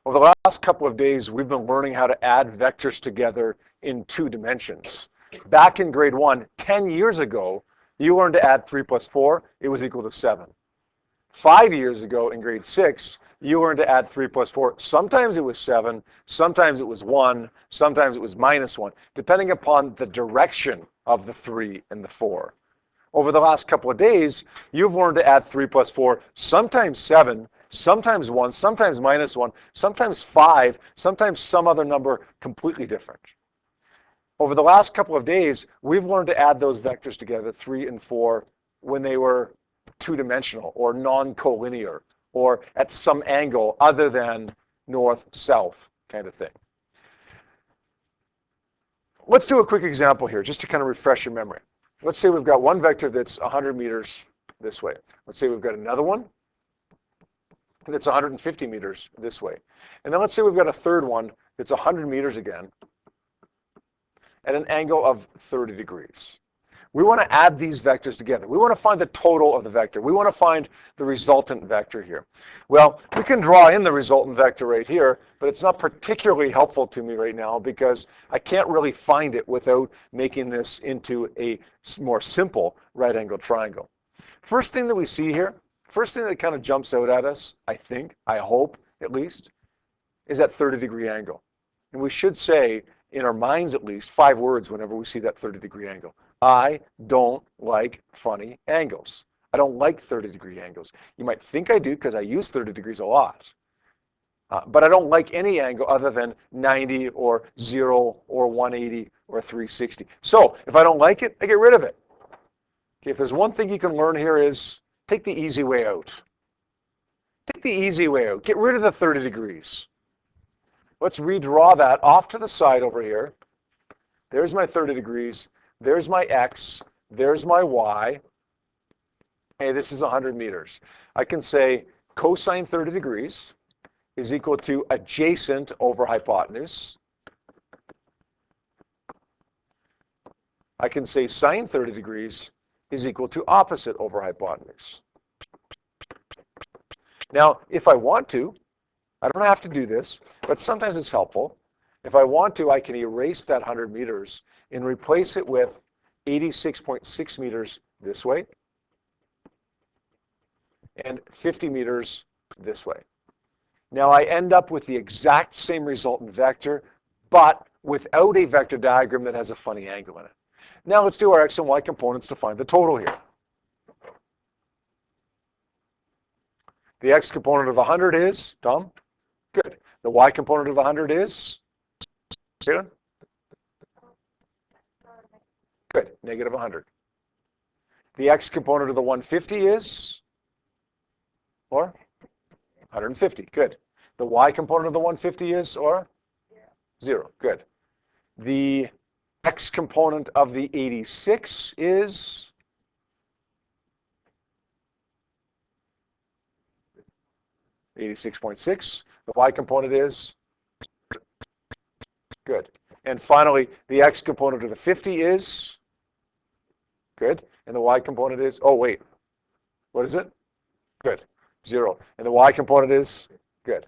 Over the last couple of days, we've been learning how to add vectors together in 2 dimensions. Back in grade 1, 10 years ago, you learned to add 3 plus 4, it was equal to 7. 5 years ago in grade 6, you learned to add 3 plus 4. Sometimes it was 7, sometimes it was 1, sometimes it was minus 1, depending upon the direction of the 3 and the 4. Over the last couple of days, you've learned to add 3 plus 4, sometimes 7, sometimes 1, sometimes minus 1, sometimes 5, sometimes some other number completely different. Over the last couple of days, we've learned to add those vectors together, 3 and 4, when they were two-dimensional or non-collinear or at some angle other than north-south kind of thing. Let's do a quick example here just to kind of refresh your memory. Let's say we've got one vector that's 100 meters this way. Let's say we've got another one that's 150 meters this way. And then let's say we've got a third one that's 100 meters again at an angle of 30 degrees. We want to add these vectors together. We want to find the total of the vector. We want to find the resultant vector here. Well, we can draw in the resultant vector right here, but it's not particularly helpful to me right now because I can't really find it without making this into a more simple right-angled triangle. First thing that we see here, first thing that kind of jumps out at us, I think, I hope at least, is that 30-degree angle. And we should say, in our minds at least, 5 words whenever we see that 30-degree angle. I don't like funny angles. I don't like 30-degree angles. You might think I do because I use 30 degrees a lot. But I don't like any angle other than 90 or 0 or 180 or 360. So if I don't like it, I get rid of it. Okay, if there's one thing you can learn here is take the easy way out. Take the easy way out. Get rid of the 30 degrees. Let's redraw that off to the side over here. There's my 30 degrees. There's my x. There's my y. Hey, this is 100 meters. I can say cosine 30 degrees is equal to adjacent over hypotenuse. I can say sine 30 degrees is equal to opposite over hypotenuse. Now, if I want to, I don't have to do this, but sometimes it's helpful. If I want to, I can erase that 100 meters and replace it with 86.6 meters this way and 50 meters this way. Now I end up with the exact same resultant vector, but without a vector diagram that has a funny angle in it. Now let's do our x and y components to find the total here. The x component of 100 is, Tom? Good. The y component of 100 is? Sarah? Good. Negative 100. The x component of the 150 is? Or? 150. Good. The y component of the 150 is? Or? 0. Good. The x component of the 86 is? $86.6. The y component is? Good. And finally, the x component of the 50 is? Good. And the y component is? Oh, wait. What is it? Good. 0. And the y component is? Good.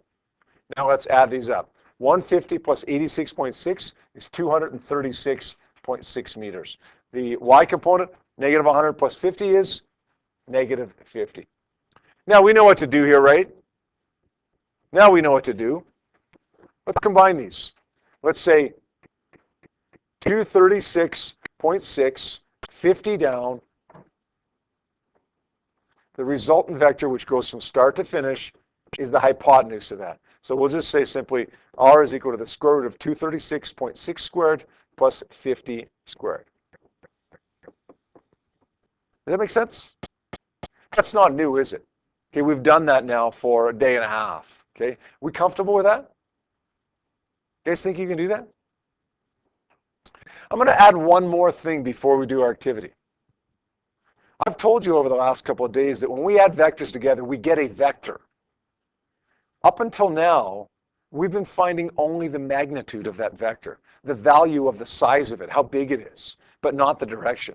Now let's add these up. 150 plus 86.6 is 236.6 meters. The y component, negative 100 plus 50 is? Negative 50. Now we know what to do here, right? Now we know what to do. Let's combine these. Let's say 236.6, 50 down. The resultant vector, which goes from start to finish, is the hypotenuse of that. So we'll just say simply r is equal to the square root of 236.6 squared plus 50 squared. Does that make sense? That's not new, is it? Okay, we've done that now for a day and a half. Okay, we comfortable with that? You guys think you can do that? I'm going to add one more thing before we do our activity. I've told you over the last couple of days that when we add vectors together, we get a vector. Up until now, we've been finding only the magnitude of that vector, the value of the size of it, how big it is, but not the direction.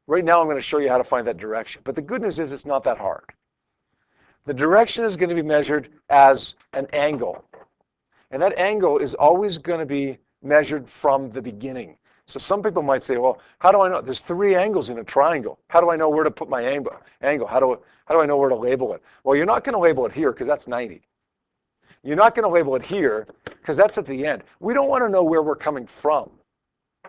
Right now, I'm going to show you how to find that direction. But the good news is it's not that hard. The direction is going to be measured as an angle. And that angle is always going to be measured from the beginning. So some people might say, well, how do I know? There's 3 angles in a triangle. How do I know where to put my angle? How do I know where to label it? Well, you're not going to label it here because that's 90. You're not going to label it here because that's at the end. We don't want to know where we're coming from.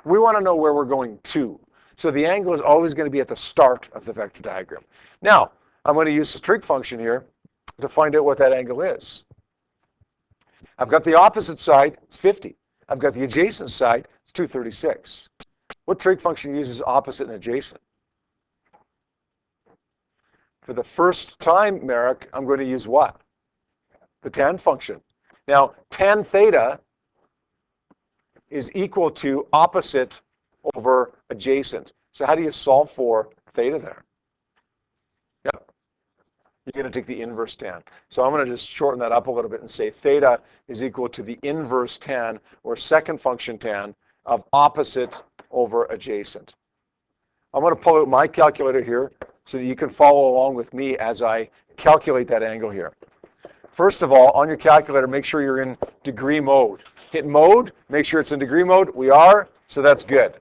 We want to know where we're going to. So the angle is always going to be at the start of the vector diagram. Now, I'm going to use the trig function here to find out what that angle is. I've got the opposite side, it's 50. I've got the adjacent side, it's 236. What trig function uses opposite and adjacent? For the first time, Merrick, I'm going to use what? The tan function. Now, tan theta is equal to opposite over adjacent. So how do you solve for theta there? Yeah, you're going to take the inverse tan. So I'm going to just shorten that up a little bit and say theta is equal to the inverse tan, or second function tan, of opposite over adjacent. I'm going to pull out my calculator here so that you can follow along with me as I calculate that angle here. First of all, on your calculator, make sure you're in degree mode. Hit mode, make sure it's in degree mode. We are, so that's good.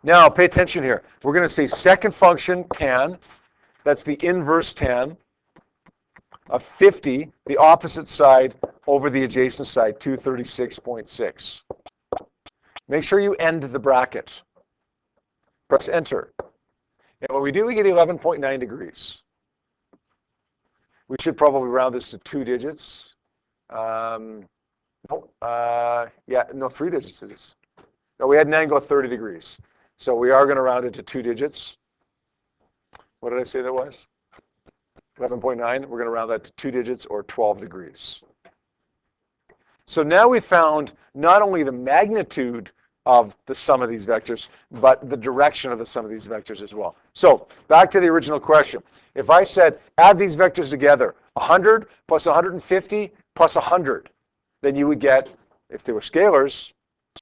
Now, pay attention here. We're going to say second function tan, that's the inverse tan of 50, the opposite side over the adjacent side, 236.6. Make sure you end the bracket. Press enter. And when we do, we get 11.9 degrees. We should probably round this to 2 digits. No, 3 digits it is. No, we had an angle of 30 degrees. So we are going to round it to 2 digits. What did I say that was? 11.9. We're going to round that to 2 digits, or 12 degrees. So now we found not only the magnitude of the sum of these vectors, but the direction of the sum of these vectors as well. So back to the original question. If I said, add these vectors together, 100 plus 150 plus 100, then you would get, if they were scalars,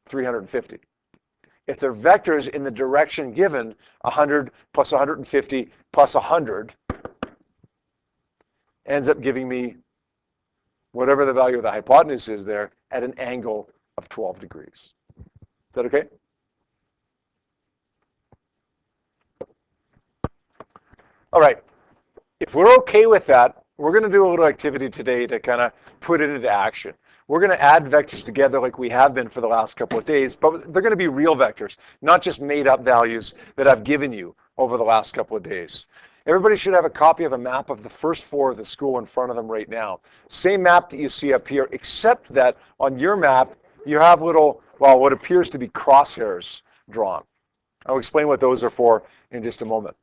350. If they're vectors in the direction given, 100 plus 150 plus 100 ends up giving me whatever the value of the hypotenuse is there at an angle of 12 degrees. Is that okay? All right. If we're okay with that, we're going to do a little activity today to kind of put it into action. We're going to add vectors together like we have been for the last couple of days, but they're going to be real vectors, not just made-up values that I've given you over the last couple of days. Everybody should have a copy of a map of the first floor of the school in front of them right now. Same map that you see up here, except that on your map, you have little, well, what appears to be crosshairs drawn. I'll explain what those are for in just a moment.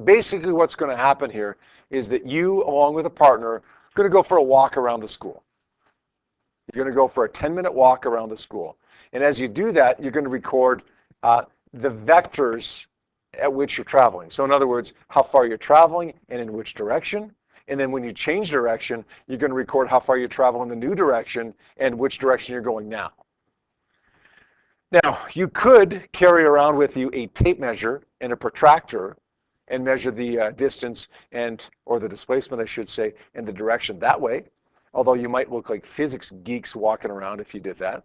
Basically, what's going to happen here is that you, along with a partner, are going to go for a walk around the school. You're going to go for a 10-minute walk around the school. And as you do that, you're going to record the vectors at which you're traveling. So in other words, how far you're traveling and in which direction. And then when you change direction, you're going to record how far you travel in the new direction and which direction you're going now. Now, you could carry around with you a tape measure and a protractor and measure the distance or the displacement, I should say, and the direction that way. Although you might look like physics geeks walking around if you did that.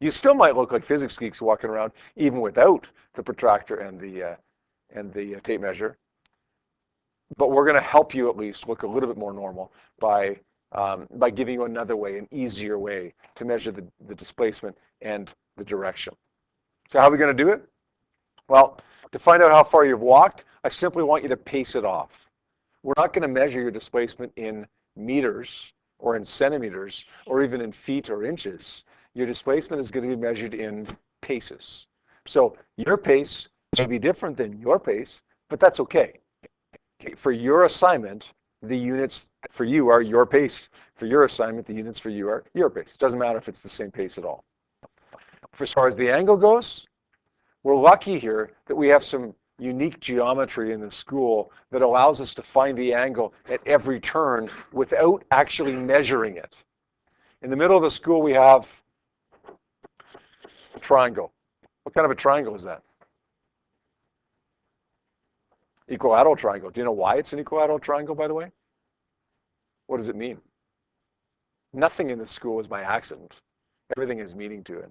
You still might look like physics geeks walking around even without the protractor and the tape measure. But we're going to help you at least look a little bit more normal by giving you another way, an easier way to measure the displacement and the direction. So how are we going to do it? Well, to find out how far you've walked, I simply want you to pace it off. We're not going to measure your displacement in meters or in centimeters or even in feet or inches. Your displacement is going to be measured in paces. So your pace may be different than your pace, but that's okay. For your assignment, the units for you are your pace. For your assignment, the units for you are your pace. It doesn't matter if it's the same pace at all. As far as the angle goes, we're lucky here that we have some unique geometry in the school that allows us to find the angle at every turn without actually measuring it. In the middle of the school, we have a triangle. What kind of a triangle is that? Equilateral triangle. Do you know why it's an equilateral triangle, by the way? What does it mean? Nothing in the school is by accident. Everything has meaning to it.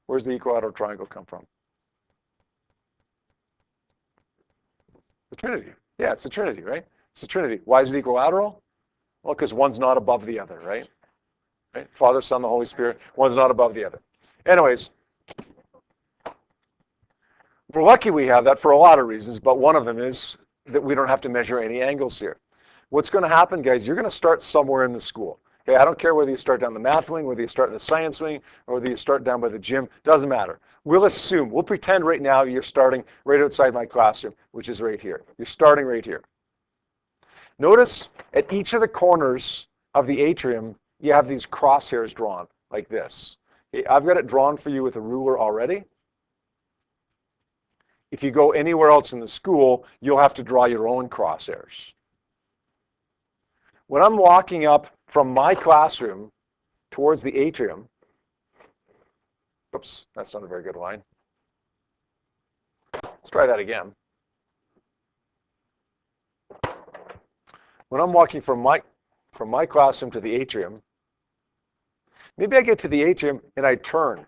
Where's the equilateral triangle come from? The trinity. Yeah, it's the trinity, right? It's the trinity. Why is it equilateral? Well, because one's not above the other, right? Right? Father, Son, the Holy Spirit. One's not above the other. Anyways, we're lucky we have that for a lot of reasons, but one of them is that we don't have to measure any angles here. What's going to happen, guys, you're going to start somewhere in the school. Okay, I don't care whether you start down the math wing, whether you start in the science wing, or whether you start down by the gym. Doesn't matter. We'll pretend right now you're starting right outside my classroom, which is right here. You're starting right here. Notice at each of the corners of the atrium, you have these crosshairs drawn like this. Okay, I've got it drawn for you with a ruler already. If you go anywhere else in the school, you'll have to draw your own crosshairs. When I'm walking up from my classroom towards the atrium, oops, that's not a very good line. Let's try that again. When I'm walking from my classroom to the atrium, maybe I get to the atrium and I turn.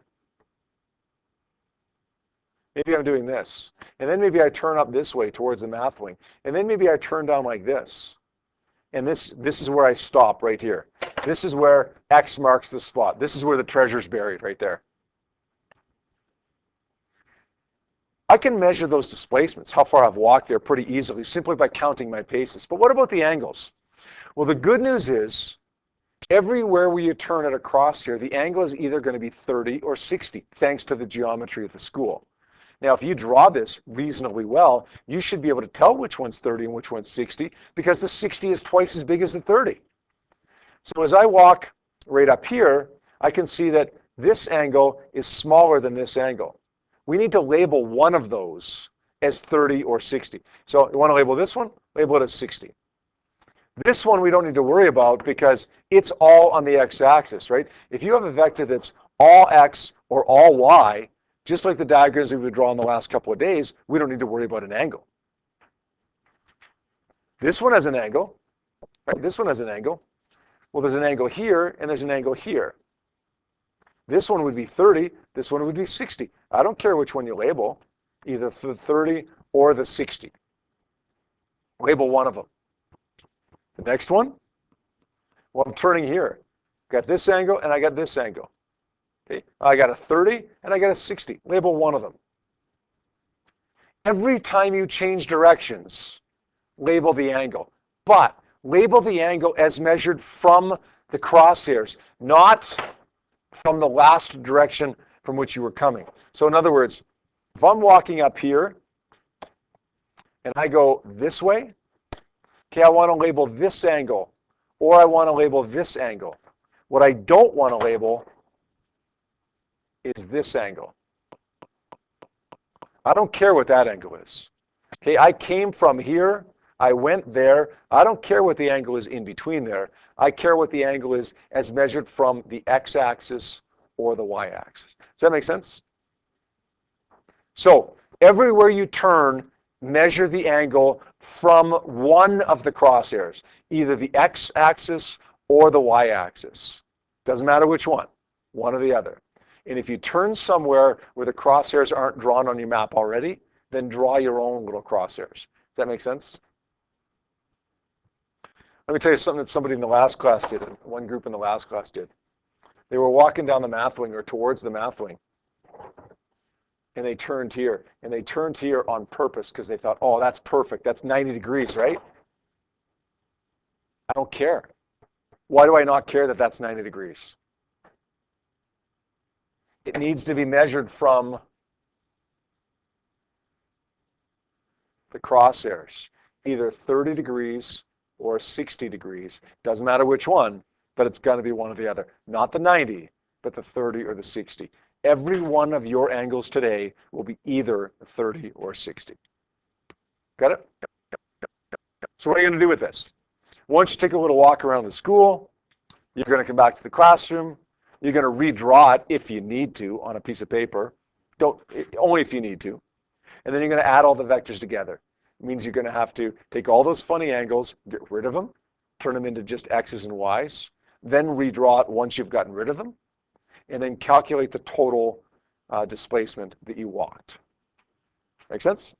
Maybe I'm doing this. And then maybe I turn up this way towards the math wing. And then maybe I turn down like this. And this is where I stop right here. This is where X marks the spot. This is where the treasure's buried right there. I can measure those displacements, how far I've walked there, pretty easily, simply by counting my paces. But what about the angles? Well, the good news is, everywhere where you turn it across here, the angle is either going to be 30 or 60, thanks to the geometry of the school. Now, if you draw this reasonably well, you should be able to tell which one's 30 and which one's 60, because the 60 is twice as big as the 30. So as I walk right up here, I can see that this angle is smaller than this angle. We need to label one of those as 30 or 60. So you want to label this one? Label it as 60. This one we don't need to worry about because it's all on the x-axis, right? If you have a vector that's all x or all y, just like the diagrams we've been drawing the last couple of days, we don't need to worry about an angle. This one has an angle, right? This one has an angle. Well, there's an angle here, and there's an angle here. This one would be 30. This one would be 60. I don't care which one you label, either the 30 or the 60. Label one of them. The next one, well, I'm turning here. Got this angle, and I got this angle. Okay, I got a 30 and I got a 60. Label one of them. Every time you change directions, label the angle. But label the angle as measured from the crosshairs, not from the last direction from which you were coming. So in other words, if I'm walking up here and I go this way, okay, I want to label this angle, or I want to label this angle. What I don't want to label is this angle. I don't care what that angle is. Okay, I came from here, I went there. I don't care what the angle is in between there. I care what the angle is as measured from the x-axis or the y-axis. Does that make sense? So everywhere you turn, measure the angle from one of the crosshairs, either the x-axis or the y-axis. Doesn't matter which one or the other. And if you turn somewhere where the crosshairs aren't drawn on your map already, then draw your own little crosshairs. Does that make sense? Let me tell you something that somebody in the last class did, one group in the last class did. They were walking down the math wing or towards the math wing, and they turned here. And they turned here on purpose because they thought, oh, that's perfect. That's 90 degrees, right? I don't care. Why do I not care that that's 90 degrees? It needs to be measured from the crosshairs, either 30 degrees or 60 degrees. Doesn't matter which one, but it's got to be one or the other. Not the 90, but the 30 or the 60. Every one of your angles today will be either 30 or 60. Got it? So what are you going to do with this? Once you take a little walk around the school, you're going to come back to the classroom. You're going to redraw it if you need to on a piece of paper. Only if you need to. And then you're going to add all the vectors together. It means you're going to have to take all those funny angles, get rid of them, turn them into just x's and y's, then redraw it once you've gotten rid of them, and then calculate the total displacement that you walked. Make sense?